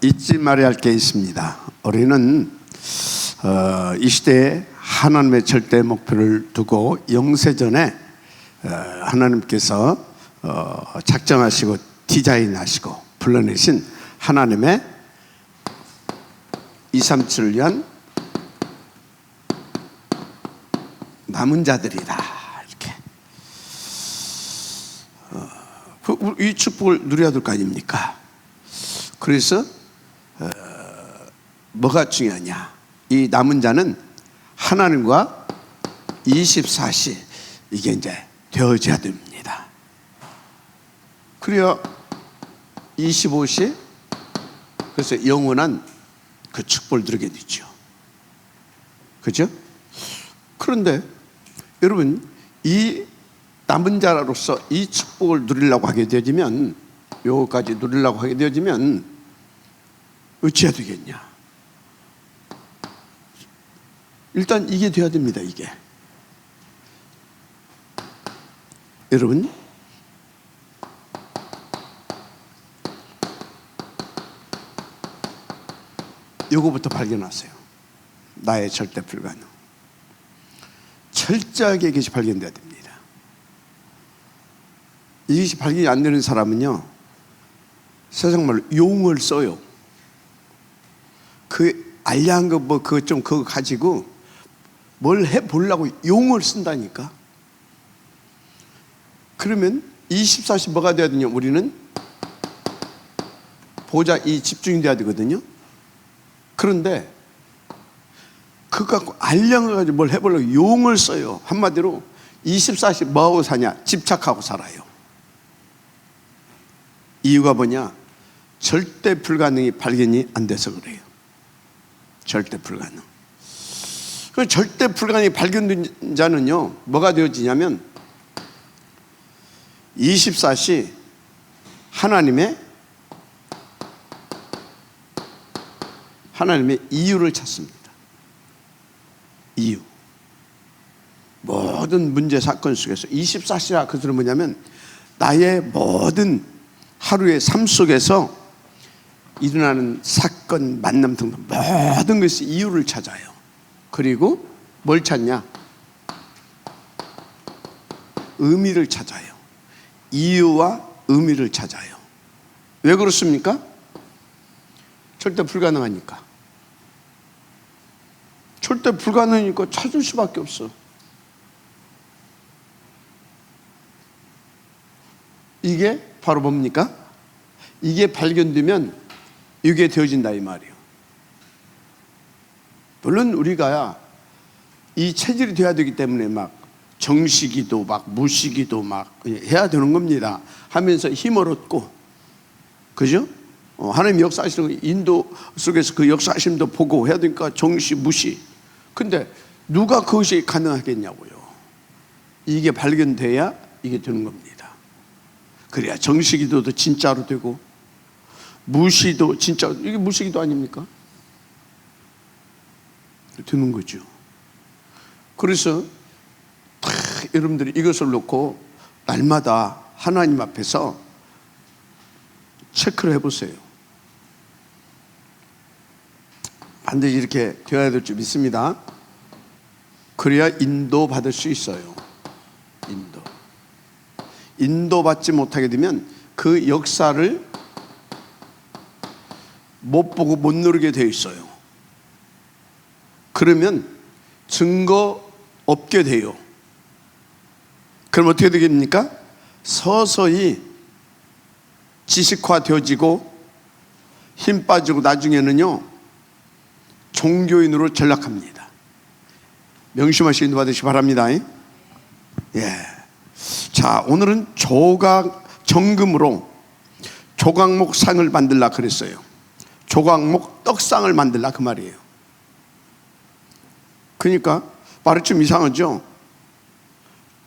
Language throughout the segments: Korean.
잊지 말아야 할 게 있습니다. 우리는 이 시대에 하나님의 절대 목표를 두고 영세전에 하나님께서 작정하시고 디자인하시고 불러내신 하나님의 237을 위한 남은 자들이다. 이렇게 이 축복을 누려야 될 거 아닙니까? 그래서 뭐가 중요하냐? 이 남은 자는 하나님과 24시 이게 이제 되어져야 됩니다. 그래야 25시 그래서 영원한 그 축복을 누리게 되죠. 그죠? 그런데 여러분 이 남은 자로서 이 축복을 누리려고 하게 되어지면 요거까지 누리려고 하게 되어지면 어찌해야 되겠냐? 일단 이게 돼야 됩니다. 이게 여러분 요거부터 발견하세요. 나의 절대 불가능. 철저하게 이것이 발견돼야 됩니다. 이것이 발견이 안 되는 사람은요 세상말로 용을 써요. 그 알량한 거 뭐 그거 좀 그거 가지고 뭘 해보려고 용을 쓴다니까. 그러면 24시 뭐가 돼야 되냐? 우리는 보좌 이 집중이 돼야 되거든요. 그런데 그거 갖고 알량을 가지고 뭘 해보려고 용을 써요. 한마디로 24시 뭐하고 사냐? 집착하고 살아요. 이유가 뭐냐? 절대 불가능이 발견이 안 돼서 그래요. 절대 불가능. 그 절대 불가능이 발견된 자는요 뭐가 되어지냐면 24시 하나님의 이유를 찾습니다. 이유. 모든 문제 사건 속에서 24시라 그 소리는 뭐냐면 나의 모든 하루의 삶 속에서 일어나는 사건, 만남 등등 모든 것이 이유를 찾아요. 그리고 뭘 찾냐? 의미를 찾아요. 이유와 의미를 찾아요. 왜 그렇습니까? 절대 불가능하니까. 절대 불가능하니까 찾을 수밖에 없어. 이게 바로 뭡니까? 이게 발견되면 이게 되어진다 이 말이에요. 물론 우리가 이 체질이 돼야 되기 때문에 막 정시기도 막 무시기도 막 해야 되는 겁니다. 하면서 힘을 얻고, 그죠? 하나님 역사하시는 거 인도 속에서 그 역사하심도 보고 해야 되니까 정시 무시. 근데 누가 그것이 가능하겠냐고요. 이게 발견돼야 이게 되는 겁니다. 그래야 정시기도도 진짜로 되고 무시도 진짜로, 이게 무시기도 아닙니까? 되는 거죠. 그래서 여러분들이 이것을 놓고 날마다 하나님 앞에서 체크를 해보세요. 반드시 이렇게 되어야 될 줄 믿습니다. 그래야 인도받을 수 있어요. 인도받지 못하게 되면 그 역사를 못 보고 못 누리게 되어 있어요. 그러면 증거 없게 돼요. 그럼 어떻게 되겠습니까? 서서히 지식화 되어지고 힘 빠지고 나중에는요 종교인으로 전락합니다. 명심하시기 받으시기 바랍니다. 예. 자, 오늘은 정금으로 조각목 상을 만들라 그랬어요. 조각목 떡상을 만들라 그 말이에요. 그러니까 말이 좀 이상하죠.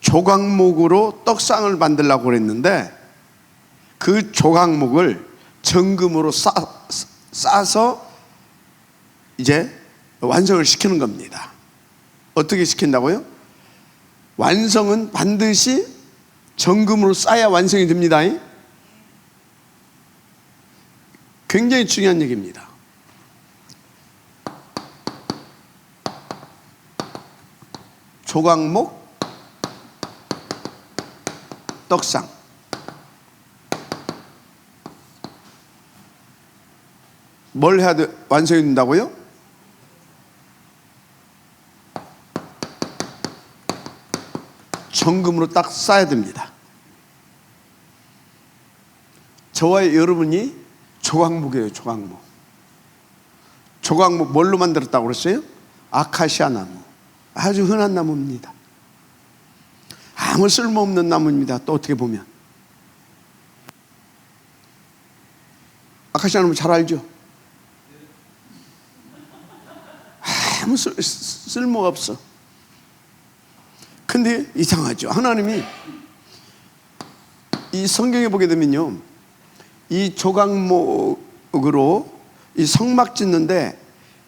조각목으로 떡상을 만들라고 그랬는데 그 조각목을 정금으로 싸서 이제 완성을 시키는 겁니다. 어떻게 시킨다고요? 완성은 반드시 정금으로 싸야 완성이 됩니다. 굉장히 중요한 얘기입니다. 조각목, 떡상. 뭘 해야 완성이 된다고요? 정금으로 딱 쌓아야 됩니다. 저와 여러분이 조각목이에요. 조각목. 조각목 뭘로 만들었다고 그랬어요? 아카시아 나무. 아주 흔한 나무입니다. 아무 쓸모없는 나무입니다. 또 어떻게 보면 아카시아 나무 잘 알죠? 아무 쓸모가 없어. 근데 이상하죠. 하나님이 이 성경에 보게 되면요, 이 조각목으로 이 성막 짓는데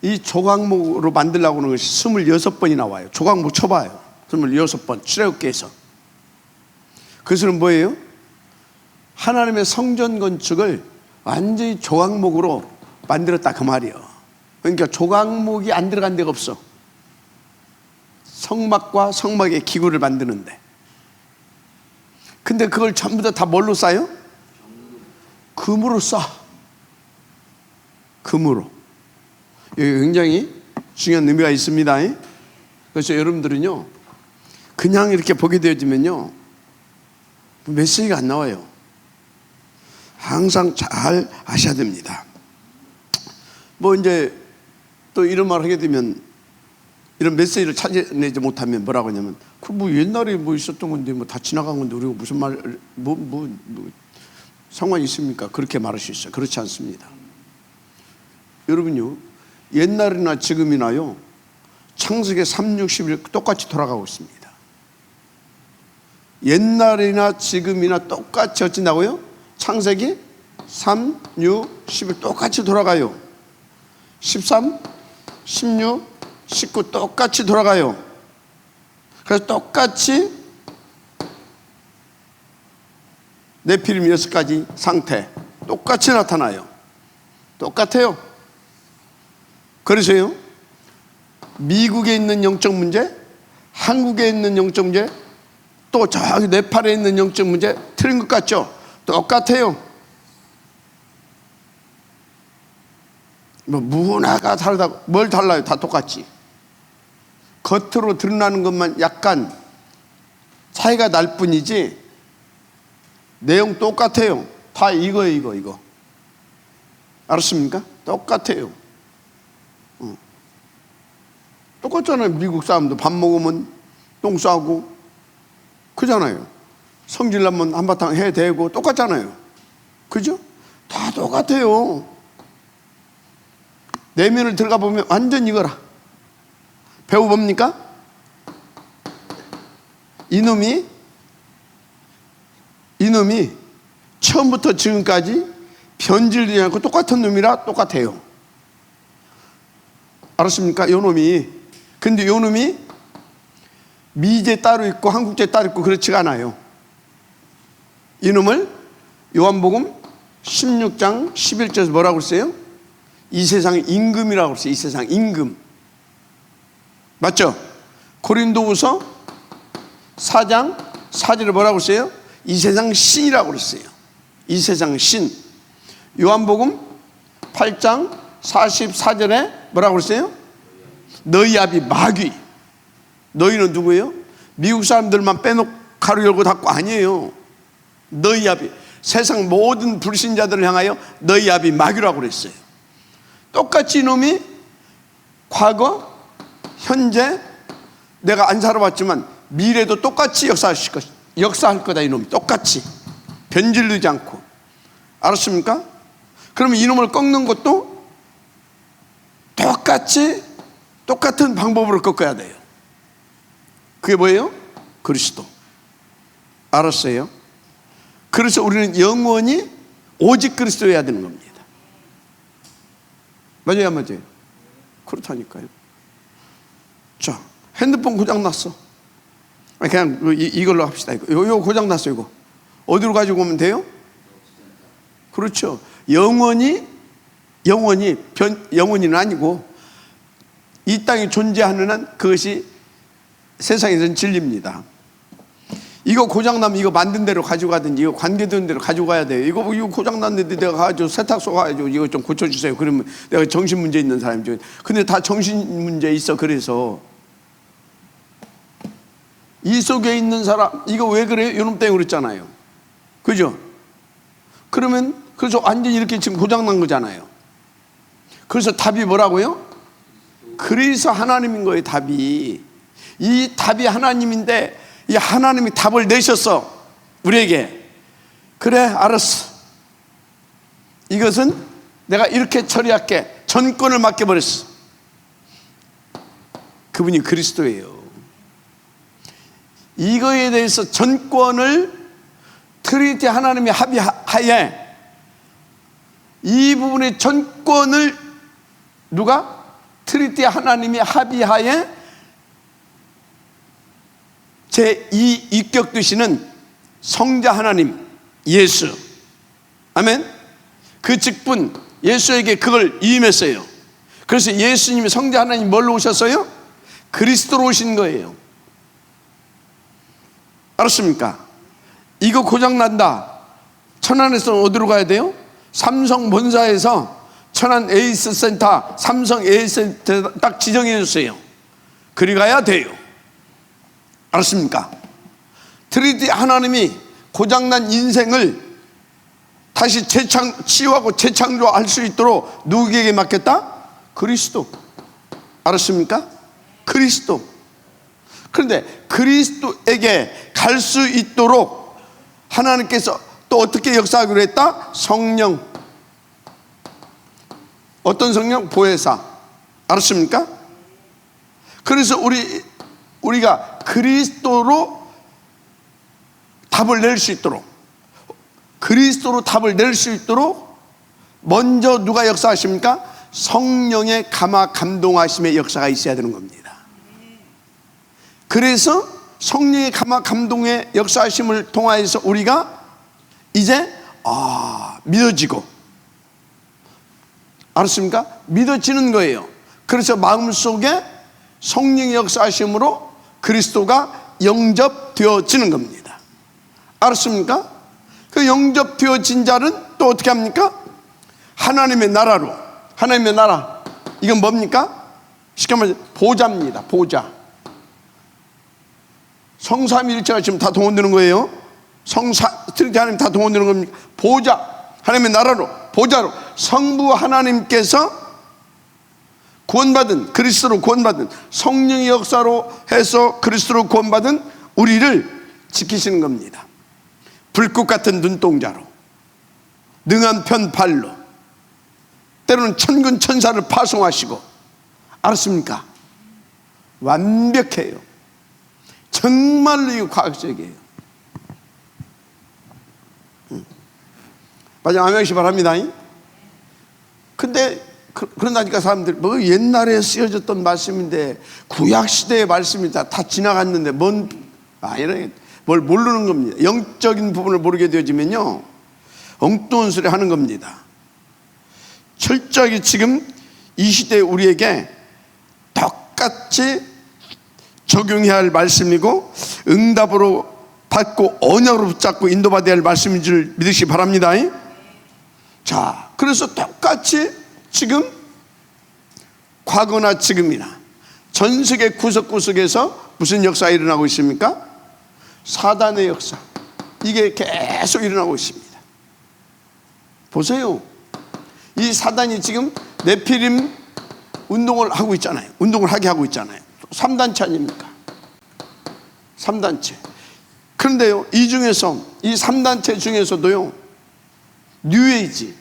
이 조각목으로 만들려고 하는 것이 26번이 나와요. 조각목 쳐봐요. 26번 출애굽기에서. 그것은 뭐예요? 하나님의 성전 건축을 완전히 조각목으로 만들었다 그 말이에요. 그러니까 조각목이 안 들어간 데가 없어. 성막과 성막의 기구를 만드는데. 근데 그걸 전부 다 뭘로 싸요? 금으로 싸. 금으로. 여기 굉장히 중요한 의미가 있습니다. 그래서 여러분들은요, 그냥 이렇게 보게 되어지면요, 메시지가 안 나와요. 항상 잘 아셔야 됩니다. 뭐 이제 또 이런 말 하게 되면, 이런 메시지를 찾아내지 못하면 뭐라고 하냐면, 그 뭐 옛날에 뭐 있었던 건데 뭐 다 지나간 건데 우리가 무슨 말 뭐 상관이 있습니까? 그렇게 말할 수 있어요. 그렇지 않습니다. 여러분요, 옛날이나 지금이나요, 창세기 3, 6, 11 똑같이 돌아가고 있습니다. 옛날이나 지금이나 똑같이 어쩐다고요? 창세기 3, 6, 11 똑같이 돌아가요. 13, 16, 19 똑같이 돌아가요. 그래서 똑같이 네피림 6가지 상태 똑같이 나타나요. 똑같아요. 그래서요, 미국에 있는 영적 문제, 한국에 있는 영적 문제, 또 저기 네팔에 있는 영적 문제 틀린 것 같죠? 똑같아요. 뭐 문화가 다르다고, 뭘 달라요? 다 똑같지. 겉으로 드러나는 것만 약간 차이가 날 뿐이지 내용 똑같아요. 다 이거예요. 이거 알았습니까? 똑같아요. 똑같잖아요. 미국 사람도 밥 먹으면 똥 싸고 그잖아요. 성질 나면 한바탕 해 대고 똑같잖아요. 그죠? 다 똑같아요. 내면을 들어가 보면 완전 이거라. 배워봅니까? 이놈이 처음부터 지금까지 변질되지 않고 똑같은 놈이라 똑같아요. 알았습니까? 요 놈이. 근데 요 놈이 미제 따로 있고 한국제 따로 있고 그렇지가 않아요. 이놈을 요한복음 16장 11절에서 뭐라고 했어요? 이 세상의 임금이라고 했어요. 이 세상 임금. 맞죠? 고린도후서 4장 4절에 뭐라고 했어요? 이 세상 신이라고 그랬어요. 이 세상 신. 요한복음 8장 44절에 뭐라고 그랬어요? 너희 아비 마귀. 너희는 누구예요? 미국 사람들만 빼놓고 가로 열고 닫고 아니에요. 너희 아비. 세상 모든 불신자들을 향하여 너희 아비 마귀라고 그랬어요. 똑같이 이놈이 과거, 현재, 내가 안 살아봤지만 미래도 똑같이 역사할 거다. 이놈이 똑같이 변질되지 않고. 알았습니까? 그러면 이놈을 꺾는 것도 똑같은 방법으로 꺾어야 돼요. 그게 뭐예요? 그리스도. 알았어요? 그래서 우리는 영원히 오직 그리스도여야 되는 겁니다. 맞아요, 안 맞아요? 그렇다니까요. 자, 핸드폰 고장 났어. 그냥 이걸로 합시다. 이거 고장 났어. 이거 어디로 가지고 오면 돼요? 그렇죠. 영원히 영원히는 아니고 이 땅에 존재하는 한 그것이 세상에서는 진리입니다. 이거 고장나면 이거 만든 대로 가지고 가든지 이거 관계되는 대로 가지고 가야 돼요. 이거 고장났는데 내가 가지고 세탁소 가가지고 이거 좀 고쳐주세요. 그러면 내가 정신 문제 있는 사람이죠. 근데 다 정신 문제 있어. 그래서 이 속에 있는 사람 이거 왜 그래요? 이놈 때문에 그랬잖아요. 그죠? 그러면 그래서 완전히 이렇게 지금 고장난 거잖아요. 그래서 답이 뭐라고요? 그래서 하나님인 거예요. 답이. 이 답이 하나님인데 이 하나님이 답을 내셨어 우리에게. 그래 알았어, 이것은 내가 이렇게 처리할게. 전권을 맡겨버렸어. 그분이 그리스도예요. 이거에 대해서 전권을 트리니티 하나님이 합의하에 이 부분의 전권을 누가? 트리니티 하나님이 합의하에 제2 위격 되시는 성자 하나님 예수, 아멘. 그 직분 예수에게 그걸 위임했어요. 그래서 예수님이 성자 하나님 뭘로 오셨어요? 그리스도로 오신 거예요. 알았습니까? 이거 고장난다. 천안에서 어디로 가야 돼요? 삼성 본사에서 천안 에이스 센터, 삼성 에이스 센터 딱 지정해 줬어요. 그리 가야 돼요. 알았습니까? 트리니티 하나님이 고장난 인생을 다시 치유하고 재창조할 수 있도록 누구에게 맡겼다? 그리스도. 알았습니까? 그리스도. 그런데 그리스도에게 갈 수 있도록 하나님께서 또 어떻게 역사하기로 했다? 성령. 어떤 성령? 보혜사. 알았습니까? 그래서 우리가 그리스도로 답을 낼 수 있도록, 그리스도로 답을 낼 수 있도록 먼저 누가 역사하십니까? 성령의 감화 감동하심의 역사가 있어야 되는 겁니다. 그래서 성령의 감화 감동의 역사하심을 통하여서 우리가 이제 믿어지고, 알았습니까? 믿어지는 거예요. 그래서 마음속에 성령의 역사하심으로 그리스도가 영접되어지는 겁니다. 알았습니까? 그 영접되어진 자는 또 어떻게 합니까? 하나님의 나라로. 하나님의 나라, 이건 뭡니까? 쉽게 말해서 보좌입니다. 보좌. 성삼위일체가 지금 다 동원되는 거예요. 트리니티 하나님 다 동원되는 겁니다. 보좌, 하나님의 나라로, 보좌로 성부 하나님께서 구원받은, 그리스도로 구원받은, 성령의 역사로 해서 그리스도로 구원받은 우리를 지키시는 겁니다. 불꽃 같은 눈동자로, 능한 편 발로, 때로는 천군 천사를 파송하시고. 알았습니까? 완벽해요. 정말로 이거 과학적이에요. 맞아, 아멘시 바랍니다. 근데 그런다니까 사람들이 뭐 옛날에 쓰여졌던 말씀인데 구약시대의 말씀이 다 지나갔는데 뭘 모르는 겁니다. 영적인 부분을 모르게 되어지면요 엉뚱한 소리 하는 겁니다. 철저하게 지금 이 시대에 우리에게 똑같이 적용해야 할 말씀이고 응답으로 받고 언약으로 붙잡고 인도받아야 할 말씀인 줄 믿으시기 바랍니다. 자, 그래서 똑같이 지금 과거나 지금이나 전 세계 구석구석에서 무슨 역사가 일어나고 있습니까? 사단의 역사, 이게 계속 일어나고 있습니다. 보세요. 이 사단이 지금 네피림 운동을 하고 있잖아요. 운동을 하게 하고 있잖아요. 3단체 아닙니까? 3단체. 그런데요, 이 중에서, 이 3단체 중에서도요, 뉴에이지,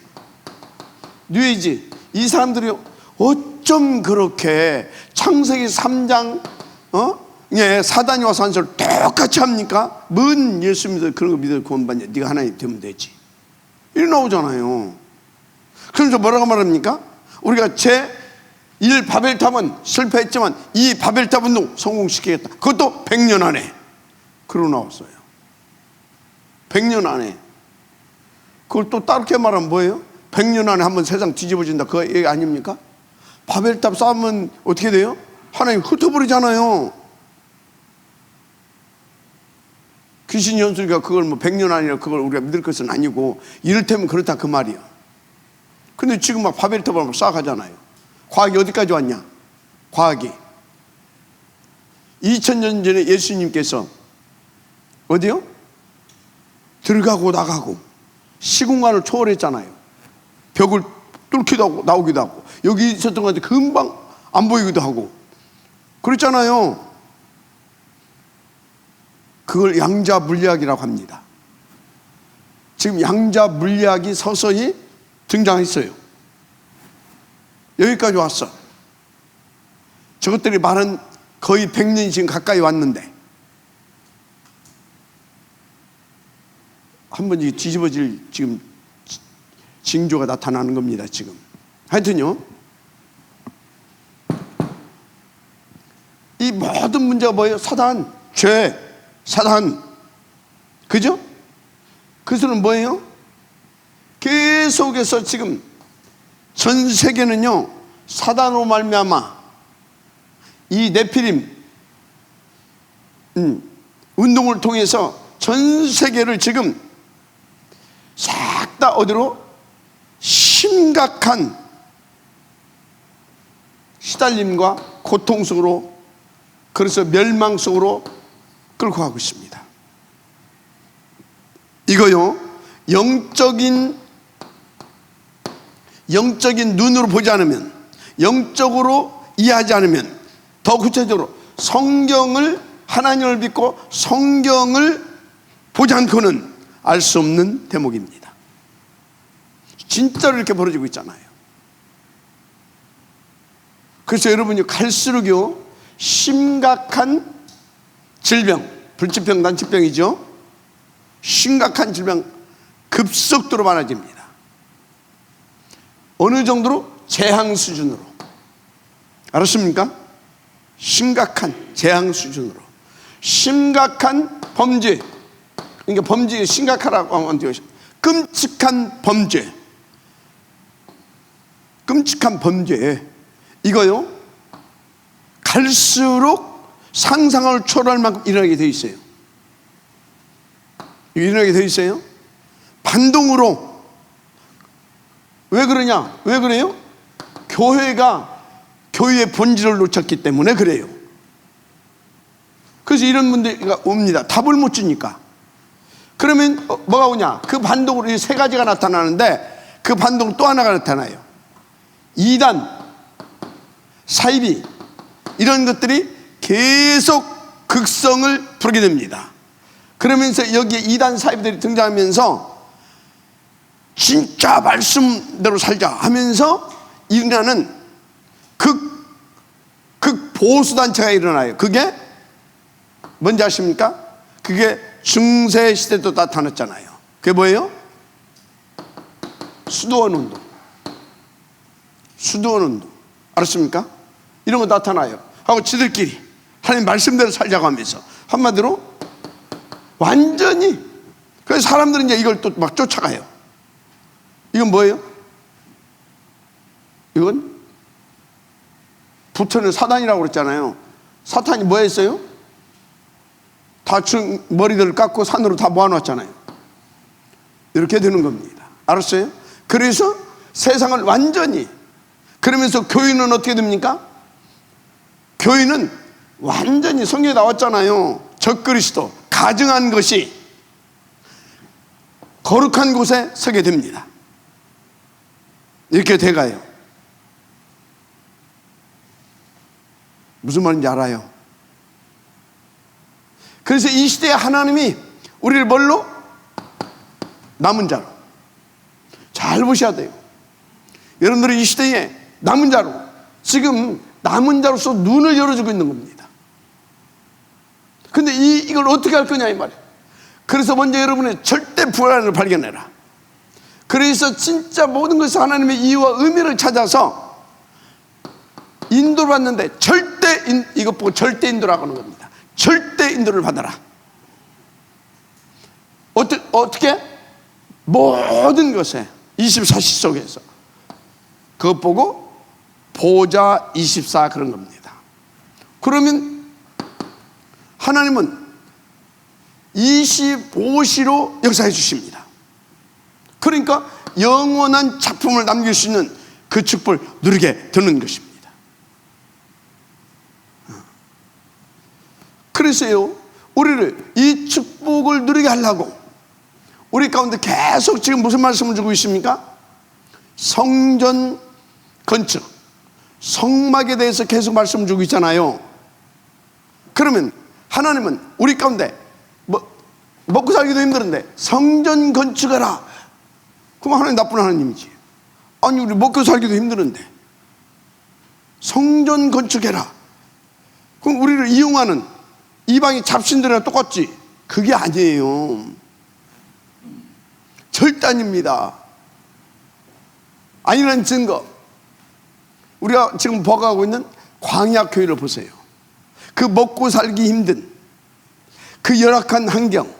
이 사람들이 어쩜 그렇게 창세기 3장, 사단이 와서 한 소리 똑같이 합니까? 뭔 예수 믿어, 그런 거 믿어 구원받냐? 네가 하나님 되면 되지. 이리 나오잖아요. 그래서 뭐라고 말합니까? 우리가 제1 바벨탑은 실패했지만 이 바벨탑 운동 성공시키겠다. 그것도 100년 안에. 그러고 나왔어요. 100년 안에. 그걸 또 다르게 말하면 뭐예요? 100년 안에 한번 세상 뒤집어진다, 그 얘기 아닙니까? 바벨탑 쌓으면 어떻게 돼요? 하나님 흩어버리잖아요. 귀신 연수리가 그걸 뭐 100년 안이라 그걸 우리가 믿을 것은 아니고, 이를테면 그렇다 그 말이야. 근데 지금 막 바벨탑을 막 쌓아가잖아요. 과학이 어디까지 왔냐? 과학이 2000년 전에 예수님께서 어디요? 들어가고 나가고 시공간을 초월했잖아요. 벽을 뚫기도 하고 나오기도 하고, 여기 있었던 것 같은데 금방 안 보이기도 하고 그랬잖아요. 그걸 양자 물리학이라고 합니다. 지금 양자 물리학이 서서히 등장했어요. 여기까지 왔어. 저것들이 말은 거의 100년이 지금 가까이 왔는데, 한번 뒤집어질 지금 징조가 나타나는 겁니다. 지금 하여튼요, 이 모든 문제가 뭐예요? 사단, 죄, 사단, 그죠? 그것은 뭐예요? 계속해서 지금 전 세계는요, 사단으로 말미암아 이 네피림 운동을 통해서 전 세계를 지금 싹 다 어디로? 심각한 시달림과 고통 속으로, 그래서 멸망 속으로 끌고 가고 있습니다. 이거요, 영적인 눈으로 보지 않으면, 영적으로 이해하지 않으면, 더 구체적으로 성경을, 하나님을 믿고 성경을 보지 않고는 알 수 없는 대목입니다. 진짜로 이렇게 벌어지고 있잖아요. 그래서 여러분이 갈수록요, 심각한 질병, 불치병, 난치병이죠. 심각한 질병 급속도로 많아집니다. 어느 정도로? 재앙 수준으로. 알았습니까? 심각한 재앙 수준으로. 심각한 범죄, 그러니까 범죄 심각하라고 하면 끔찍한 범죄, 끔찍한 범죄, 이거요 갈수록 상상을 초월할 만큼 일어나게 돼 있어요. 일어나게 돼 있어요. 반동으로. 왜 그러냐? 왜 그래요? 교회가 교회의 본질을 놓쳤기 때문에 그래요. 그래서 이런 문제가 옵니다. 답을 못 주니까. 그러면 뭐가 오냐? 그 반동으로 이 세 가지가 나타나는데, 그 반동 또 하나가 나타나요. 이단, 사이비, 이런 것들이 계속 극성을 부르게 됩니다. 그러면서 여기에 이단, 사이비들이 등장하면서 진짜 말씀대로 살자 하면서 일어나는 극보수단체가 일어나요. 그게 뭔지 아십니까? 그게 중세 시대도 나타났잖아요. 그게 뭐예요? 수도원 운동. 수도원 운동. 알았습니까? 이런 거 나타나요. 하고 지들끼리 하나님 말씀대로 살자고 하면서, 한마디로 완전히, 그래서 사람들은 이제 이걸 또 막 쫓아가요. 이건 뭐예요? 이건 부처는 사단이라고 그랬잖아요. 사탄이 뭐 했어요? 다 머리들을 깎고 산으로 다 모아놨잖아요. 이렇게 되는 겁니다. 알았어요? 그래서 세상을 완전히, 그러면서 교인은 어떻게 됩니까? 교인은 완전히 성경에 나왔잖아요. 적그리스도, 가증한 것이 거룩한 곳에 서게 됩니다. 이렇게 돼가요. 무슨 말인지 알아요? 그래서 이 시대에 하나님이 우리를 뭘로? 남은 자로. 잘 보셔야 돼요. 여러분들이 이 시대에 남은 자로, 지금 남은 자로서 눈을 열어주고 있는 겁니다. 근데 이걸 어떻게 할 거냐 이 말이에요. 그래서 먼저 여러분의 절대 불안을 발견해라. 그래서 진짜 모든 것을 하나님의 이유와 의미를 찾아서 인도를 받는데, 이것 보고 절대 인도라고 하는 겁니다. 절대 인도를 받아라. 어떻게? 모든 것에 24시 속에서 그것 보고 보자 24 그런 겁니다. 그러면 하나님은 25시로 역사해 주십니다. 그러니까 영원한 작품을 남길 수 있는 그 축복을 누리게 되는 것입니다. 그래서요, 우리를 이 축복을 누리게 하려고 우리 가운데 계속 지금 무슨 말씀을 주고 있습니까? 성전 건축, 성막에 대해서 계속 말씀을 주고 있잖아요. 그러면 하나님은 우리 가운데 먹고 살기도 힘들은데 성전 건축하라. 그럼 하나님 나쁜 하나님이지. 아니 우리 먹고 살기도 힘드는데 성전 건축해라. 그럼 우리를 이용하는 이방의 잡신들이랑 똑같지? 그게 아니에요. 절대 아닙니다. 아니라는 증거, 우리가 지금 버거하고 있는 광야교회를 보세요. 그 먹고 살기 힘든 그 열악한 환경,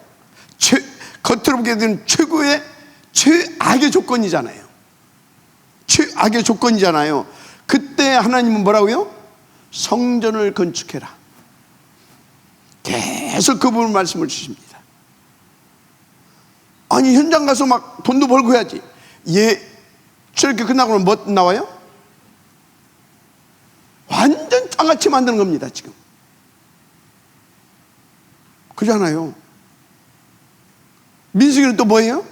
겉으로 보게 되는 최고의 최악의 조건이잖아요. 최악의 조건이잖아요. 그때 하나님은 뭐라고요? 성전을 건축해라. 계속 그 부분 말씀을 주십니다. 아니 현장 가서 막 돈도 벌고 해야지. 저렇게 끝나고는 뭐 나와요? 완전 장아찌 만드는 겁니다 지금. 그렇잖아요. 민수기는 또 뭐예요?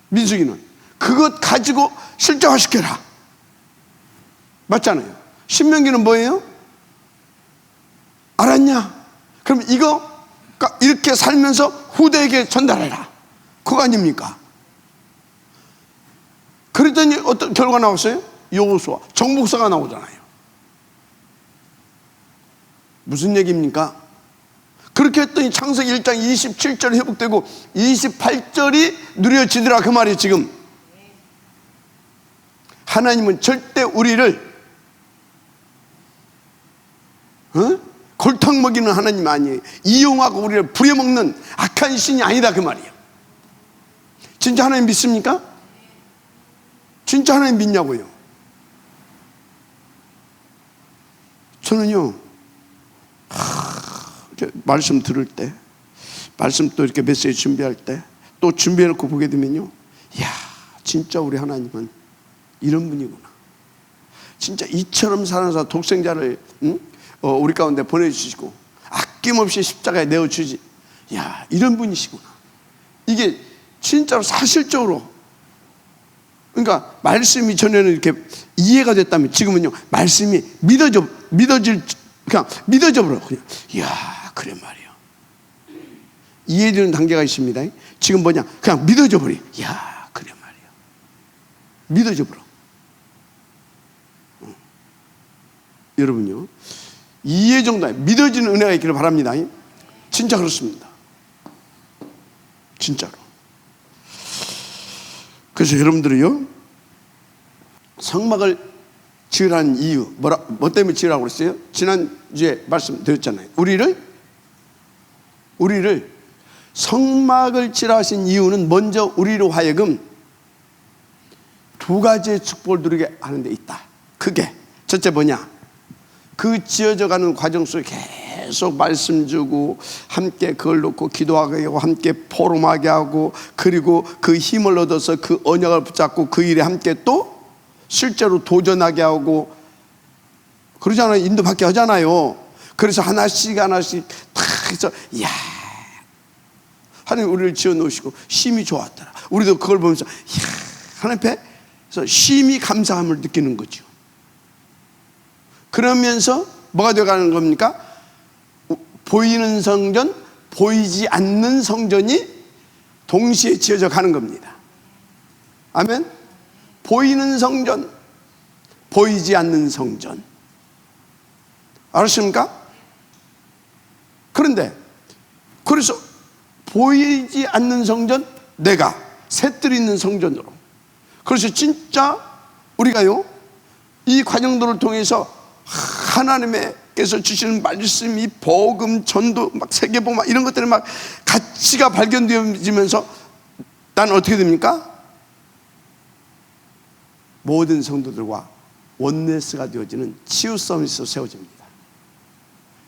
민수기는 그것 가지고 실제화시켜라. 맞잖아요. 신명기는 뭐예요? 알았냐? 그럼 이거 이렇게 살면서 후대에게 전달해라. 그거 아닙니까? 그랬더니 어떤 결과 나왔어요? 여호수아, 정복사가 나오잖아요. 무슨 얘기입니까? 그렇게 했더니 창세기 1장 27절이 회복되고 28절이 누려지더라 그 말이 지금. 하나님은 절대 우리를 골탕 먹이는 하나님 아니에요. 이용하고 우리를 부려먹는 악한 신이 아니다 그 말이에요. 진짜 하나님 믿습니까? 진짜 하나님 믿냐고요? 저는요 말씀 들을 때, 말씀 또 이렇게 메시지 준비할 때 또 준비해놓고 보게 되면요, 이야 진짜 우리 하나님은 이런 분이구나. 진짜 이처럼 살아서 독생자를 우리 가운데 보내주시고 아낌없이 십자가에 내어주지. 야 이런 분이시구나. 이게 진짜로 사실적으로, 그러니까 말씀이 전에는 이렇게 이해가 됐다면 지금은요 말씀이 그냥 믿어져 버려. 그냥 이야 그래 말이야. 이해되는 단계가 있습니다. 지금 뭐냐, 그냥 믿어져 버려. 이야 그래 말이야. 믿어져 버려. 여러분요 이해 정도에 믿어지는 은혜가 있기를 바랍니다. 진짜 그렇습니다. 진짜로. 그래서 여러분들이요 성막을 지으라는 이유, 뭐 때문에 지으라고 그랬어요? 지난주에 말씀드렸잖아요. 우리를 성막을 지으라 하신 이유는 먼저 우리로 하여금 두 가지의 축복을 누리게 하는 데 있다. 그게 첫째 뭐냐, 그 지어져가는 과정 속에 계속 말씀 주고 함께 그걸 놓고 기도하게 하고 함께 포럼하게 하고, 그리고 그 힘을 얻어서 그 언약을 붙잡고 그 일에 함께 또 실제로 도전하게 하고 그러잖아요. 인도받게 하잖아요. 그래서 하나씩 다 해서 이야 하나님 우리를 지어놓으시고 심히 좋았더라. 우리도 그걸 보면서 이야 하나님 앞에서 심히 감사함을 느끼는 거죠. 그러면서 뭐가 되어가는 겁니까? 보이는 성전, 보이지 않는 성전이 동시에 지어져 가는 겁니다. 아멘. 보이는 성전, 보이지 않는 성전. 알았습니까? 그런데 그래서 보이지 않는 성전, 내가 셋들 있는 성전으로. 그래서 진짜 우리가요 이 과정들을 통해서 하나님께서 주시는 말씀이 복음, 전도, 막 세계복 이런 것들이 막 가치가 발견되어지면서 나는 어떻게 됩니까? 모든 성도들과 원네스가 되어지는 치유 서밋으로 세워집니다.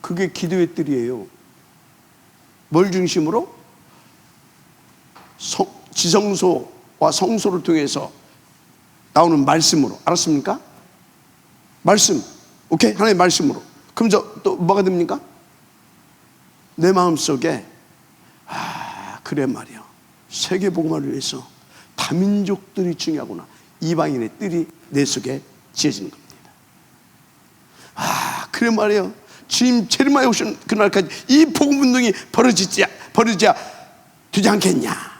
그게 기도의 뜰이에요. 뭘 중심으로? 지성소와 성소를 통해서 나오는 말씀으로. 알았습니까? 말씀. 오케이? 하나님의 말씀으로. 그럼 또 뭐가 됩니까? 내 마음속에 그래 말이야, 세계복음화를 위해서 다민족들이 중요하구나. 이방인의 뜰이 내 속에 지어지는 겁니다. 그래 말이야, 주님 재림하여 오신 그날까지 이 복음운동이 벌어지지 되지 않겠냐.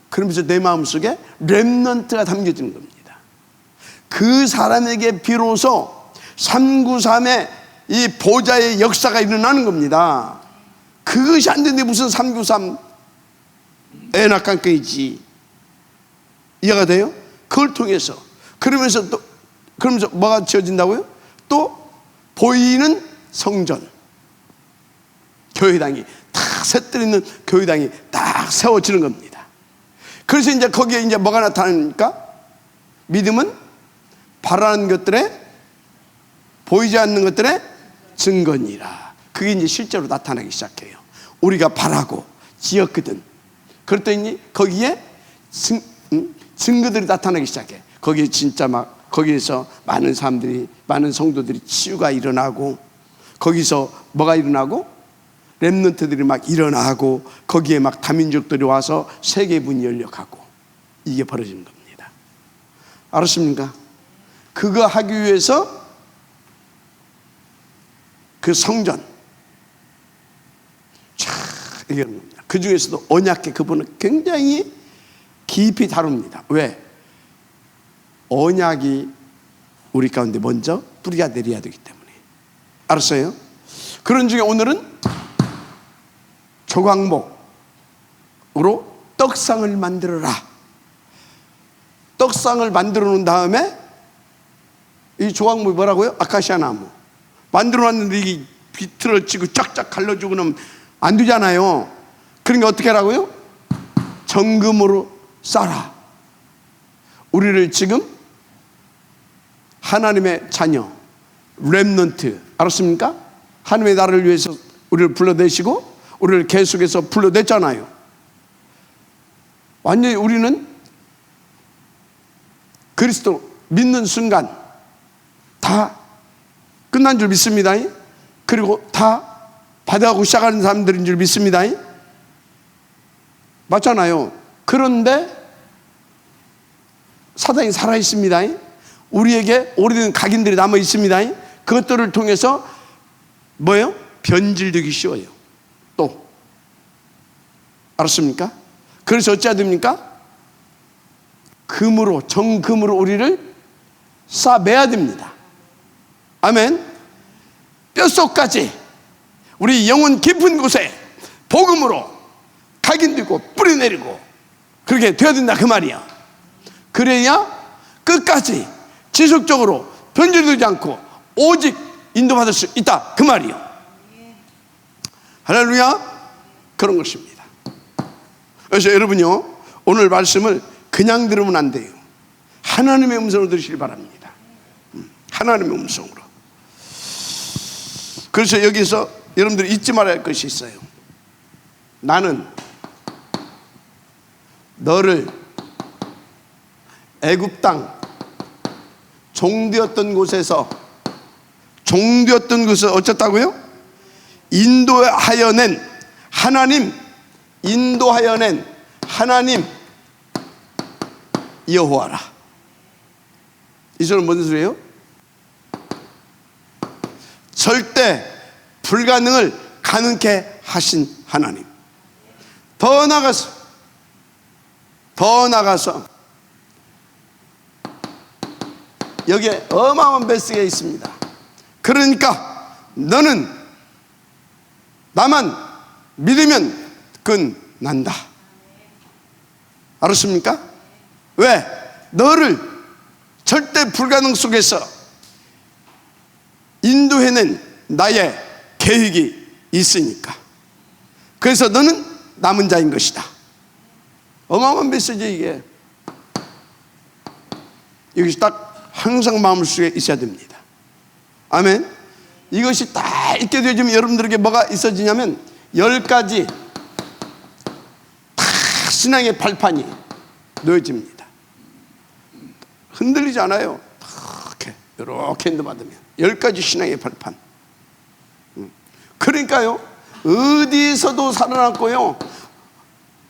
그러면서 내 마음속에 렘넌트가 담겨지는 겁니다. 그 사람에게 비로소 393의 이 보좌의 역사가 일어나는 겁니다. 그것이 안 되는데 무슨 393 애낙관계이지. 이해가 돼요? 그걸 통해서 그러면서 뭐가 지어진다고요? 또 보이는 성전, 교회당이 딱 셋들 있는 교회당이 딱 세워지는 겁니다. 그래서 이제 거기에 이제 뭐가 나타납니까? 믿음은 바라는 것들에 보이지 않는 것들의 증거니라. 그게 이제 실제로 나타나기 시작해요. 우리가 바라고 지었거든. 그랬더니 거기에 증거들이 나타나기 시작해. 거기에 진짜 막 거기에서 많은 사람들이, 많은 성도들이 치유가 일어나고, 거기서 뭐가 일어나고? 렘넌트들이 막 일어나고, 거기에 막 다민족들이 와서 세계 문이 열려가고, 이게 벌어지는 겁니다. 알았습니까? 그거 하기 위해서 그 성전 얘기하는 겁니다. 그 중에서도 언약궤, 그분은 굉장히 깊이 다룹니다. 왜? 언약이 우리 가운데 먼저 뿌리가 내려야 되기 때문에. 알았어요? 그런 중에 오늘은 조각목으로 떡상을 만들어라. 떡상을 만들어 놓은 다음에 이 조각목이 뭐라고요? 아카시아 나무. 만들어 놨는데 이게 비틀어지고 쫙쫙 갈라지고 그러면 안 되잖아요. 그러니까 어떻게 하라고요? 정금으로 쌓아. 우리를 지금 하나님의 자녀, 렘넌트, 알았습니까? 하나님의 나라를 위해서 우리를 불러내시고 우리를 계속해서 불러냈잖아요. 완전히 우리는 그리스도 믿는 순간 다 끝난 줄 믿습니다. 그리고 다 받아가고 시작하는 사람들인 줄 믿습니다. 맞잖아요. 그런데 사단이 살아있습니다. 우리에게 오래된 각인들이 남아있습니다. 그것들을 통해서 뭐예요? 변질되기 쉬워요. 또 알았습니까? 그래서 어찌해야 됩니까? 금으로, 정금으로 우리를 싸매야 됩니다. 아멘. 뼛속까지 우리 영혼 깊은 곳에 복음으로 각인되고 뿌리내리고 그렇게 되어야 된다 그 말이야. 그래야 끝까지 지속적으로 변질되지 않고 오직 인도받을 수 있다 그 말이야. 할렐루야. 그런 것입니다. 그래서 여러분요, 오늘 말씀을 그냥 들으면 안 돼요. 하나님의 음성으로 들으시길 바랍니다. 하나님의 음성으로. 그래서 여기서 여러분들이 잊지 말아야 할 것이 있어요. 나는 너를 애굽 땅 종되었던 곳에서 어쨌다고요? 인도하여 낸 하나님 여호와라. 이 소리는 무슨 소리예요? 절대 불가능을 가능케 하신 하나님. 더 나가서 여기에 어마어마한 메시지가 있습니다. 그러니까 너는 나만 믿으면 그건 난다. 알았습니까? 왜? 너를 절대 불가능 속에서 인도해낸 나의 계획이 있으니까. 그래서 너는 남은 자인 것이다. 어마어마한 메시지 이게. 이것이 딱 항상 마음속에 있어야 됩니다. 아멘. 이것이 딱 있게 되어지면 여러분들에게 뭐가 있어지냐면 10가지 다 신앙의 발판이 놓여집니다. 흔들리지 않아요. 이렇게 인도받으면 10가지 신앙의 발판. 그러니까요, 어디서도 살아남고요,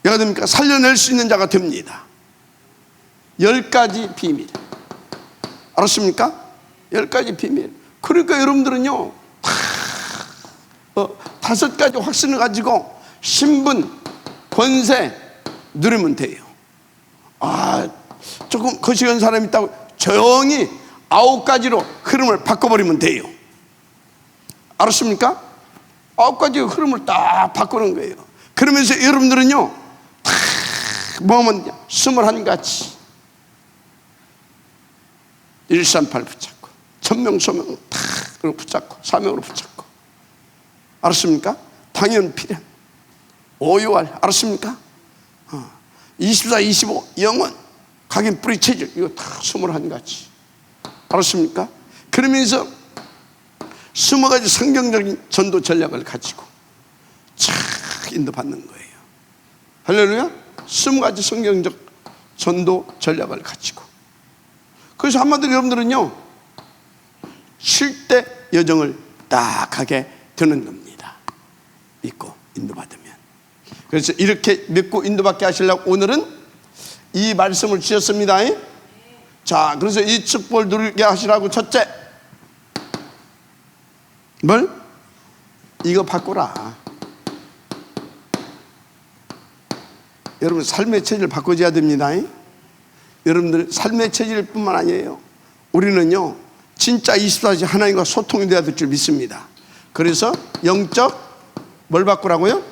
뭐가 됩니까? 살려낼 수 있는 자가 됩니다. 10가지 비밀. 알았습니까? 10가지 비밀. 그러니까 여러분들은요, 5가지 확신을 가지고 신분, 권세 누리면 돼요. 조금 거시기한 사람이 있다고 조용히 9가지로 흐름을 바꿔버리면 돼요. 알았습니까? 9가지 흐름을 딱 바꾸는 거예요. 그러면서 여러분들은요, 뭐하면 21가지 138 붙잡고, 천명소명 다 붙잡고, 사명으로 붙잡고. 알았습니까? 당연 필연, 오유알. 알았습니까? 24, 25 영원, 각인 뿌리 체질, 이거 다 21가지. 알았습니까? 그러면서 20가지 성경적인 전도 전략을 가지고 착 인도받는 거예요. 할렐루야. 20가지 성경적 전도 전략을 가지고. 그래서 한마디로 여러분들은요, 쉴 때 여정을 딱 하게 되는 겁니다. 믿고 인도받으면. 그래서 이렇게 믿고 인도받게 하시려고 오늘은 이 말씀을 주셨습니다. 자, 그래서 이 축복을 누리게 하시라고 첫째, 뭘? 이거 바꾸라. 여러분, 삶의 체질을 바꿔줘야 됩니다. 여러분들 삶의 체질 뿐만 아니에요. 우리는요, 진짜 24시간 하나님과 소통이 돼야 될 줄 믿습니다. 그래서 영적, 뭘 바꾸라고요?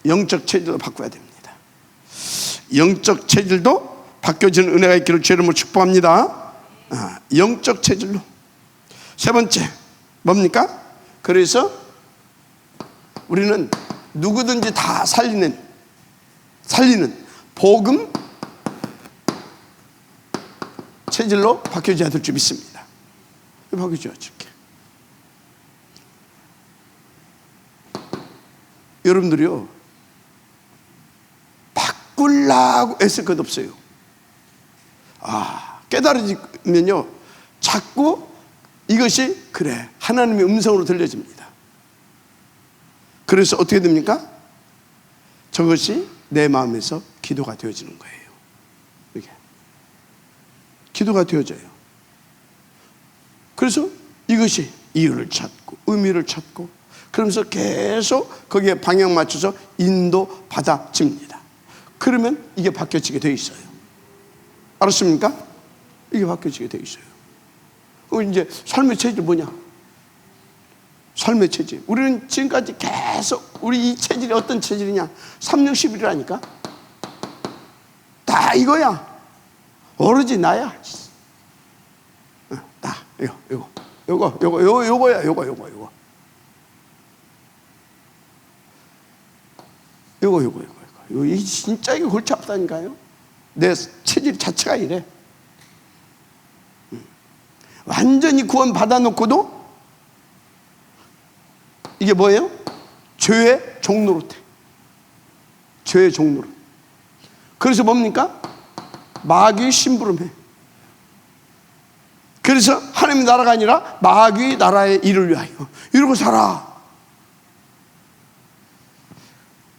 영적 체질도 바꿔야 됩니다. 영적 체질도 바뀌어지는 은혜가 있기를 주의 이름으로 축복합니다. 영적 체질로. 세 번째, 뭡니까? 그래서 우리는 누구든지 다 살리는 복음 체질로 바뀌어져야 될 줄 믿습니다. 바뀌어져야 될게. 여러분들이요, 바꾸려고 애쓸 것 없어요. 깨달아지면요, 자꾸 이것이 그래, 하나님의 음성으로 들려집니다. 그래서 어떻게 됩니까? 저것이 내 마음에서 기도가 되어지는 거예요. 이게 기도가 되어져요. 그래서 이것이 이유를 찾고 의미를 찾고, 그러면서 계속 거기에 방향 맞춰서 인도 받아집니다. 그러면 이게 바뀌어지게 돼 있어요. 알았습니까? 이게 바뀌어지게 돼 있어요. 이제 삶의 체질이 뭐냐? 삶의 체질. 우리는 지금까지 계속 우리 이 체질이 어떤 체질이냐? 360이라니까. 다 이거야. 오로지 나야. 나 요거야. 이 진짜 이게 골치 아프다니까요. 내 체질 자체가 이래. 완전히 구원 받아놓고도 이게 뭐예요? 죄의 종노릇해. 죄의 종노릇. 그래서 뭡니까? 마귀의 심부름해. 그래서 하나님의 나라가 아니라 마귀의 나라의 일을 위하여 이러고 살아.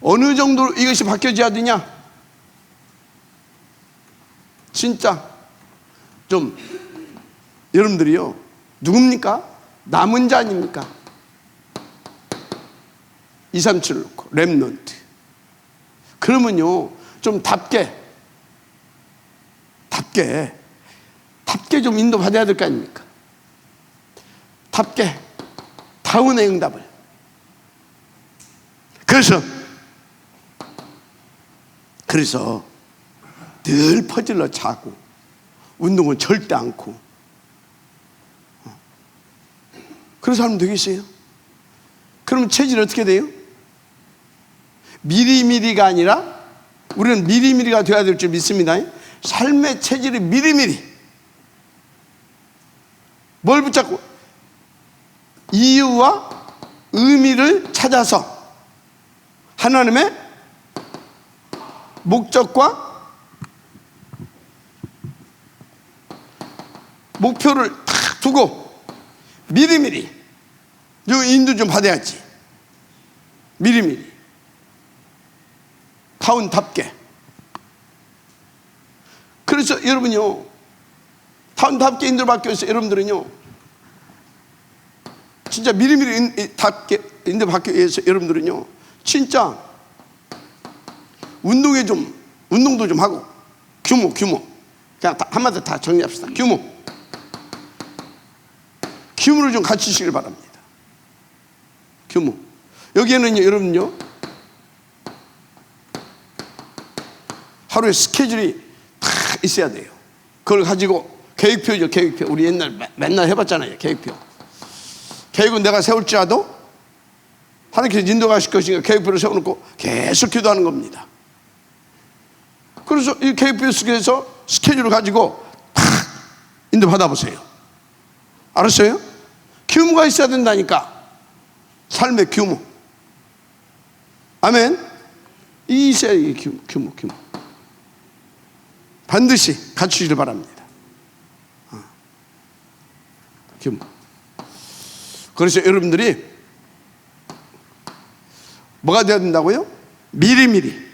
어느 정도로 이것이 바뀌어져야 되냐? 진짜 좀 여러분들이요, 누굽니까? 남은 자 아닙니까? 237을 놓고 렘넌트. 그러면요, 좀 답게 좀 인도받아야 될 거 아닙니까? 답게 다운의 응답을. 그래서 늘 퍼질러 자고 운동은 절대 않고, 그래서 하면 되겠어요? 그러면 체질이 어떻게 돼요? 미리미리가 아니라, 우리는 미리미리가 되어야 될 줄 믿습니다. 삶의 체질이 미리미리 뭘 붙잡고 이유와 의미를 찾아서 하나님의 목적과 목표를 딱 두고 미리미리 이 인도 좀 받아야지. 미리미리 타운답게. 그래서 여러분요, 타운답게 인도를 받기 위해서 여러분들은요 진짜 미리미리 답게 인도 받기 위해서 여러분들은요 진짜 운동도 좀 하고 규모 그냥 한마디로 다 정리합시다. 규모를 좀 갖추시길 바랍니다. 규모. 여기에는요 여러분요 하루에 스케줄이 다 있어야 돼요. 그걸 가지고 계획표죠. 계획표. 우리 옛날 맨날 해봤잖아요. 계획표. 계획은 내가 세울지라도 하나님께서 인도하실 것이니까 계획표를 세워놓고 계속 기도하는 겁니다. 그래서 이 계획표 속에서 스케줄을 가지고 탁 인도 받아보세요. 알았어요? 규모가 있어야 된다니까. 삶의 규모. 아멘. 이 있어야 이 규모. 반드시 갖추시길 바랍니다. 규모. 그래서 여러분들이 뭐가 되어야 된다고요? 미리미리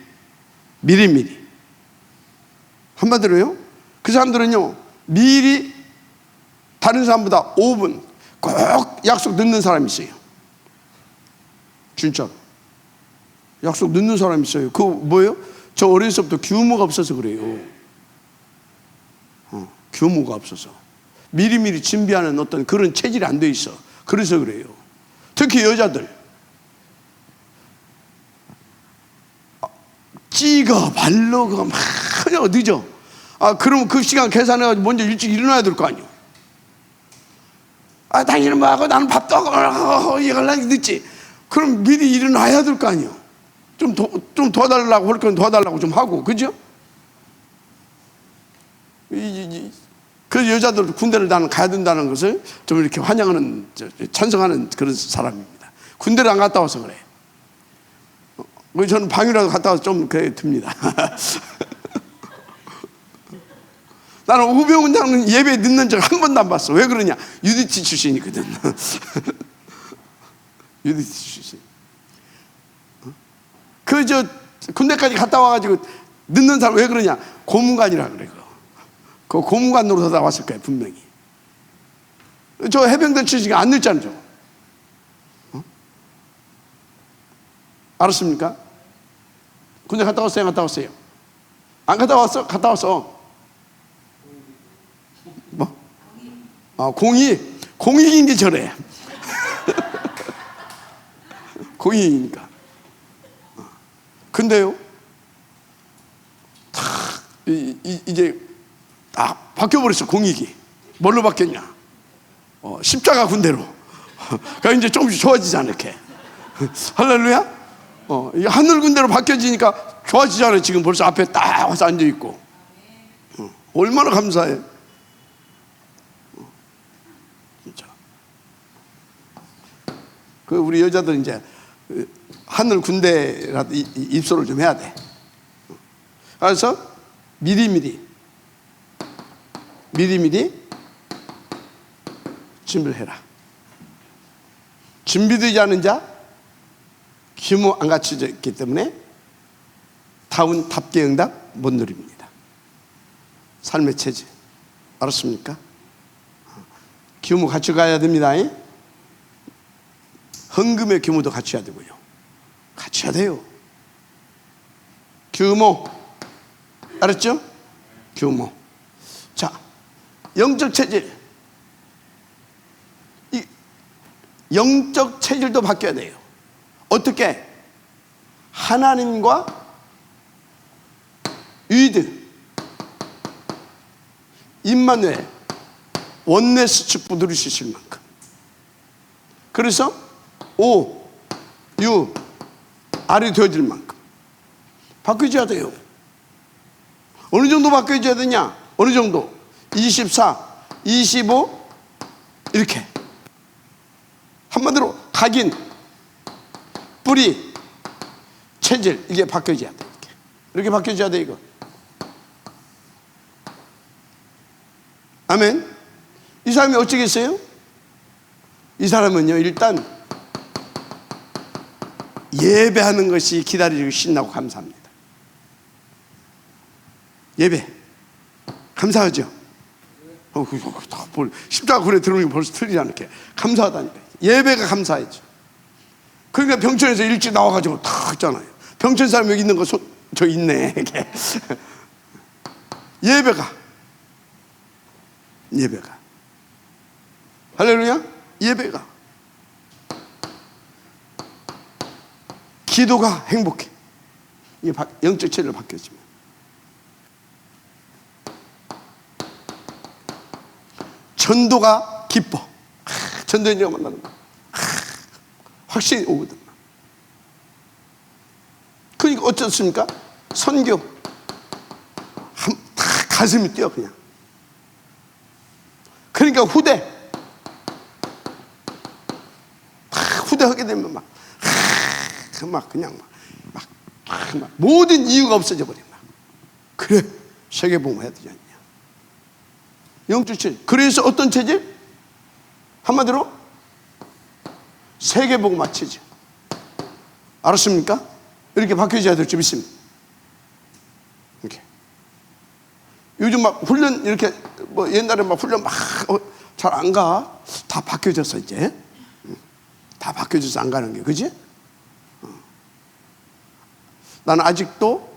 한마디로요 그 사람들은요 미리 다른 사람보다 5분 꼭 약속 늦는 사람이 있어요. 진짜 약속 늦는 사람이 있어요. 그거 뭐예요? 저 어렸을 때부터 규모가 없어서 그래요. 규모가 없어서 미리미리 준비하는 어떤 그런 체질이 안 돼 있어. 그래서 그래요. 특히 여자들 찌가 발로가 막 늦어. 그러면 그 시간 계산해가지고 먼저 일찍 일어나야 될 거 아니에요. 당신은 뭐 하고 나는 밥도 하고 이걸 늦지. 그럼 미리 일어나야 될 거 아니에요. 좀 도와달라고 할 건 도와달라고 좀 하고, 그죠? 그 여자들 군대를 나는 가야 된다는 것을 좀 이렇게 환영하는, 찬성하는 그런 사람입니다. 군대를 안 갔다 와서 그래요. 저는 방이라도 갔다 와서 좀 그래 듭니다. 나는 우병우장은 예배 늦는 적 한 번도 안 봤어. 왜 그러냐? UDT 출신이거든. UDT 출신. 군대까지 갔다 와가지고 늦는 사람 왜 그러냐? 고문관이라 그래. 그 고문관으로 다 왔을 거예요, 분명히. 저 해병대 출신이 안 늦잖아, 저. 알았습니까? 군대 갔다 왔어요, 안 갔다 왔어요? 안 갔다 왔어? 갔다 왔어. 뭐? 공익인 게 저래. 공익이니까. 근데요, 이제 바뀌어버렸어, 공익이. 뭘로 바뀌었냐? 십자가 군대로. 그러니까 이제 조금씩 좋아지지 않을게. 할렐루야? 이 하늘 군대로 바뀌어지니까 좋아지잖아요. 지금 벌써 앞에 딱 와서 앉아있고. 얼마나 감사해. 진짜. 우리 여자들 이제 하늘 군대라도 입소를 좀 해야 돼. 그래서 미리미리 준비를 해라. 준비되지 않은 자, 규모 안 갖춰져 있기 때문에 답게 응답 못 누립니다. 삶의 체질. 알았습니까? 규모 갖춰가야 됩니다. 헌금의 규모도 갖춰야 되고요. 갖춰야 돼요. 규모. 알았죠? 규모. 자, 영적 체질. 이 영적 체질도 바뀌어야 돼요. 어떻게? 하나님과 위드, 임마누엘, 원네스 축복 누릴 수 있을 만큼. 그래서 알이 되어질 만큼 바뀌어야 돼요. 어느 정도 바뀌어줘야 되냐? 어느 정도? 24, 25 이렇게. 한마디로 각인, 뿌리, 체질 이게 바뀌어져야 돼. 이렇게 바뀌어져야 돼 이거. 아멘. 이 사람이 어쩌겠어요? 이 사람은요 일단 예배하는 것이 기다리고 신나고 감사합니다. 예배 감사하죠. 십자가 굴에 들어오는 게 벌써 틀리지 않게 감사하다니까. 예배가 감사하죠. 그러니까 병천에서 일찍 나와가지고 다 했잖아요. 병천 사람 여기 있는 거 저 있네. 예배가 할렐루야. 예배가 기도가 행복해. 이게 영적 체질로 바뀌어지면 전도가 기뻐. 전도인들과 만나는 거 확신이 오거든. 그러니까 어쩌습니까? 선교 다 가슴이 뛰어 그냥. 그러니까 후대하게 되면 막 그냥 막 모든 이유가 없어져 버려. 그래 세계복음 해야 되지 않냐? 영적 체질. 그래서 어떤 체질? 한마디로 세계복음 체질. 알았습니까? 이렇게 바뀌어져야 될 줄 믿습니다. 이렇게. 요즘 막 훈련 이렇게 뭐 옛날에 막 훈련 막 잘 안 가. 다 바뀌어졌어 이제. 다 바뀌어져서 안 가는 게 그지? 나는 아직도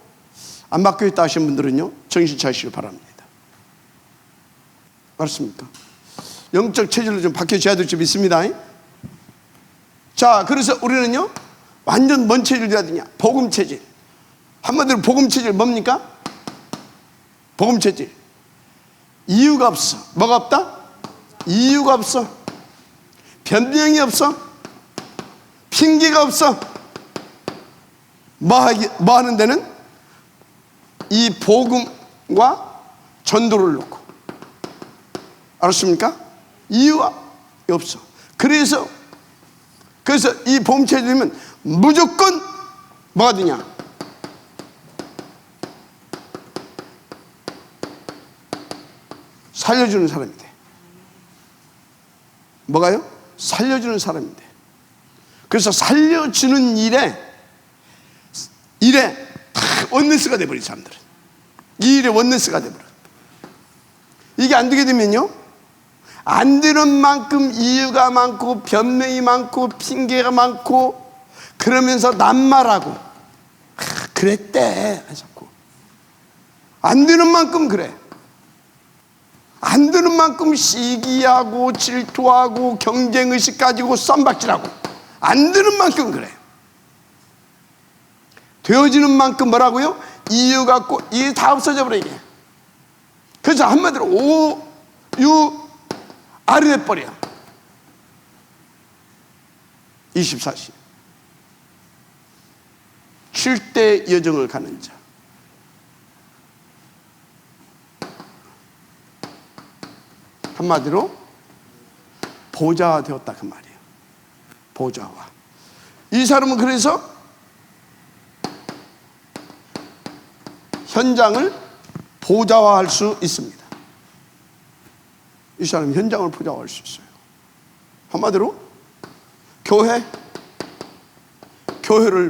안 바뀌어있다 하신 분들은요 정신 차리시길 바랍니다. 맞습니까? 영적 체질로 좀 바뀌어져야 될 줄 믿습니다. 자, 그래서 우리는요 완전 뭔 체질이 돼야 되냐? 복음 체질. 한마디로 복음 체질 뭡니까? 복음 체질. 이유가 없어. 뭐가 없다? 이유가 없어. 변명이 없어. 핑계가 없어. 뭐 하는 데는 이 복음과 전도를 놓고. 알았습니까? 이유가 없어. 그래서 이 복음 체질이면 무조건 뭐가 되냐? 살려주는 사람이 돼. 뭐가요? 살려주는 사람이 돼. 그래서 살려주는 일에 다 원네스가 돼버린 사람들은. 이 일에 원네스가 돼버려. 이게 안 되게 되면요 안 되는 만큼 이유가 많고 변명이 많고 핑계가 많고 그러면서 낱말하고 그랬대 자꾸. 안 되는 만큼 그래. 안 되는 만큼 시기하고 질투하고 경쟁의식 가지고 쌈박질하고 안 되는 만큼 그래. 되어지는 만큼 뭐라고요? 이유 갖고 이게 다 없어져 버려 이게. 그래서 한마디로 아르해 버려. 24시 7대 여정을 가는 자. 한마디로 보좌가 되었다 그 말이에요. 보좌화. 이 사람은 그래서 현장을 보좌화할 수 있습니다. 이 사람은 현장을 보좌화할 수 있어요. 한마디로 교회를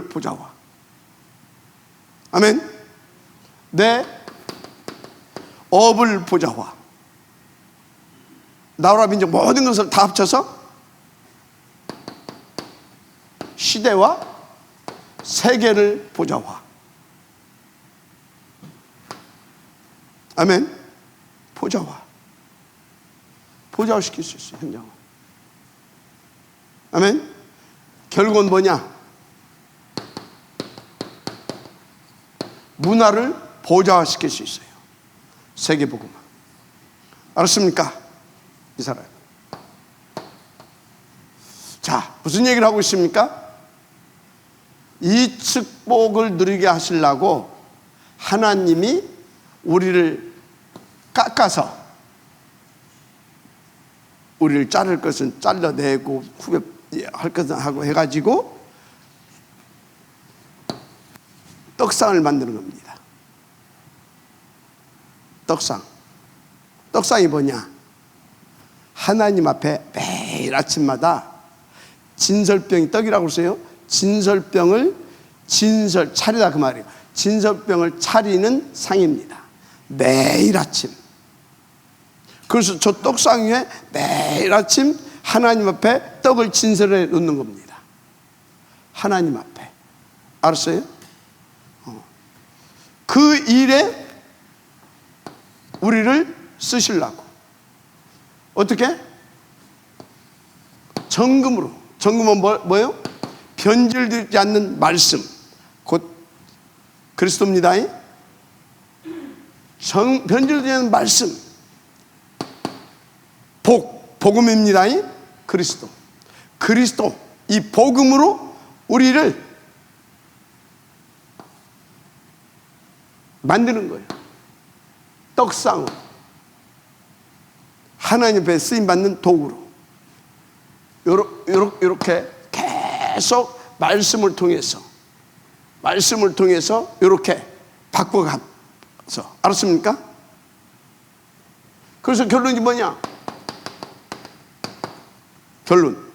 보좌화. 아멘. 내 업을 보좌화. 나라 민족 모든 것을 다 합쳐서 시대와 세계를 보좌화. 아멘. 보좌화시킬 수 있어요. 현장을. 아멘. 결국은 뭐냐? 문화를 보좌화시킬 수 있어요. 세계복음. 알았습니까? 이 사람. 자, 무슨 얘기를 하고 있습니까? 이 축복을 누리게 하시려고 하나님이 우리를 깎아서 우리를 자를 것은 잘라내고 후벼 할 것은 하고 해가지고 떡상을 만드는 겁니다. 떡상이 뭐냐? 하나님 앞에 매일 아침마다 진설병이 떡이라고 그러세요. 진설병을 차리다 그 말이에요. 진설병을 차리는 상입니다. 매일 아침. 그래서 저 떡상 위에 매일 아침 하나님 앞에 떡을 진설해 놓는 겁니다. 하나님 앞에. 알았어요? 그 일에 우리를 쓰시려고. 어떻게? 정금으로. 정금은 뭐예요? 변질되지 않는 말씀, 곧 그리스도입니다. 변질되지 않는 말씀, 복음입니다. 그리스도, 이 복음으로 우리를 만드는 거예요. 떡상으로, 하나님 앞에 쓰임받는 도구로 이렇게 계속 말씀을 통해서 이렇게 바꿔가서. 알았습니까? 그래서 결론이 뭐냐? 결론,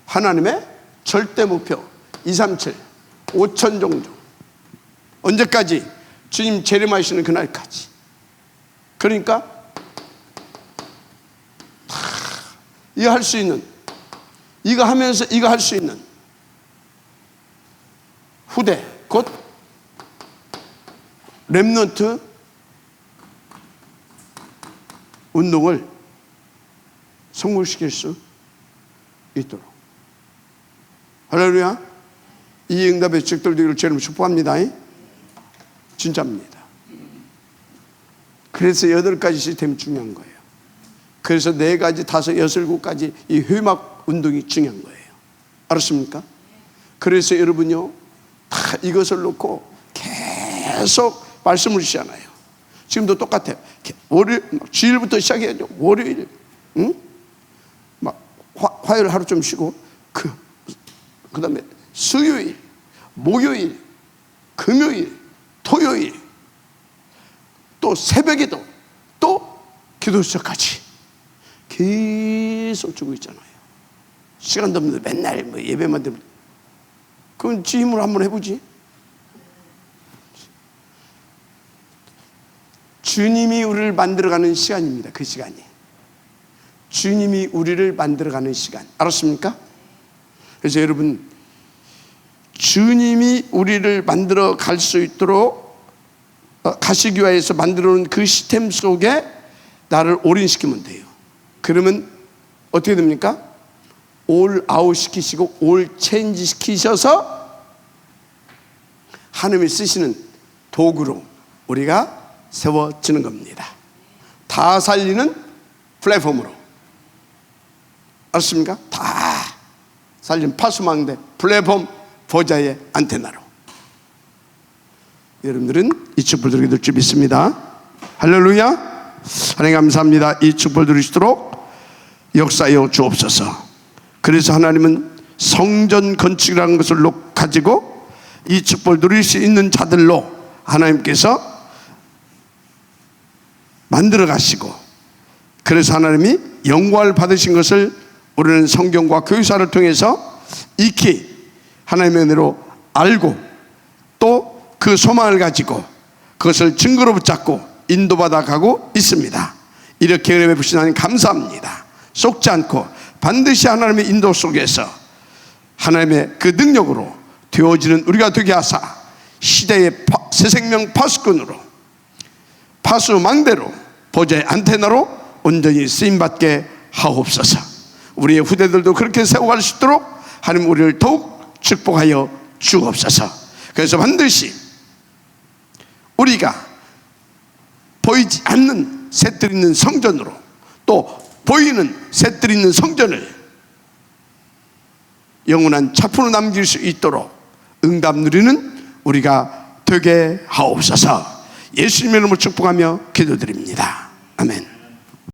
하나님의 절대 목표 237 5천 종족. 언제까지? 주님 재림하시는 그날까지. 그러니까 이거 할 수 있는, 이거 하면서 이거 할 수 있는 후대, 곧 렘넌트 운동을 성공시킬 수 있도록. 할렐루야. 이 응답의 직들 되기를 주님 축복합니다. 진짜입니다. 그래서 8가지 시스템이 중요한 거예요. 그래서 4가지, 5, 6, 7가지 이 회막 운동이 중요한 거예요. 알았습니까? 그래서 여러분요, 다 이것을 놓고 계속 말씀을 주시잖아요. 지금도 똑같아요. 월요일, 주일부터 시작해야죠. 월요일, 응? 막 화요일 하루 좀 쉬고, 그 다음에 수요일, 목요일, 금요일, 토요일, 또 새벽에도 또 기도 시작까지 계속 주고 있잖아요. 시간도 없는데 맨날 뭐 예배만 되면, 그럼 지 힘으로 한번 해보지. 주님이 우리를 만들어가는 시간입니다. 그 시간이 주님이 우리를 만들어가는 시간. 알았습니까? 그래서 여러분, 주님이 우리를 만들어 갈 수 있도록 가시교회에서 만들어 놓은 그 시스템 속에 나를 올인시키면 돼요. 그러면 어떻게 됩니까? 올 아웃 시키시고 올 체인지 시키셔서 하나님이 쓰시는 도구로 우리가 세워지는 겁니다. 다 살리는 플랫폼으로. 알았습니까? 다 살리는 파수망대 플랫폼 보좌의 안테나로. 여러분들은 이 축복을 드리게 될 줄 믿습니다. 할렐루야. 하나님 감사합니다. 이 축복을 드리시도록 역사하여 주옵소서. 그래서 하나님은 성전 건축이라는 것을 가지고 이 축복을 누릴 수 있는 자들로 하나님께서 만들어 가시고, 그래서 하나님이 영광을 받으신 것을 우리는 성경과 교회사를 통해서 익히 하나님의 은혜로 알고, 또 그 소망을 가지고 그것을 증거로 붙잡고 인도받아 가고 있습니다. 이렇게 은혜 베푸신 하나님 감사합니다. 속지 않고 반드시 하나님의 인도 속에서 하나님의 그 능력으로 되어지는 우리가 되게 하사 시대의 새 생명 파수꾼으로, 파수망대로, 보좌의 안테나로 온전히 쓰임받게 하옵소서. 우리의 후대들도 그렇게 세워갈 수 있도록 하나님 우리를 더욱 축복하여 주옵소서. 그래서 반드시 우리가 보이지 않는 셋들 있는 성전으로, 또 보이는 셋들 있는 성전을 영원한 차품으로 남길 수 있도록 응답 누리는 우리가 되게 하옵소서. 예수님의 이름으로 축복하며 기도드립니다. 아멘.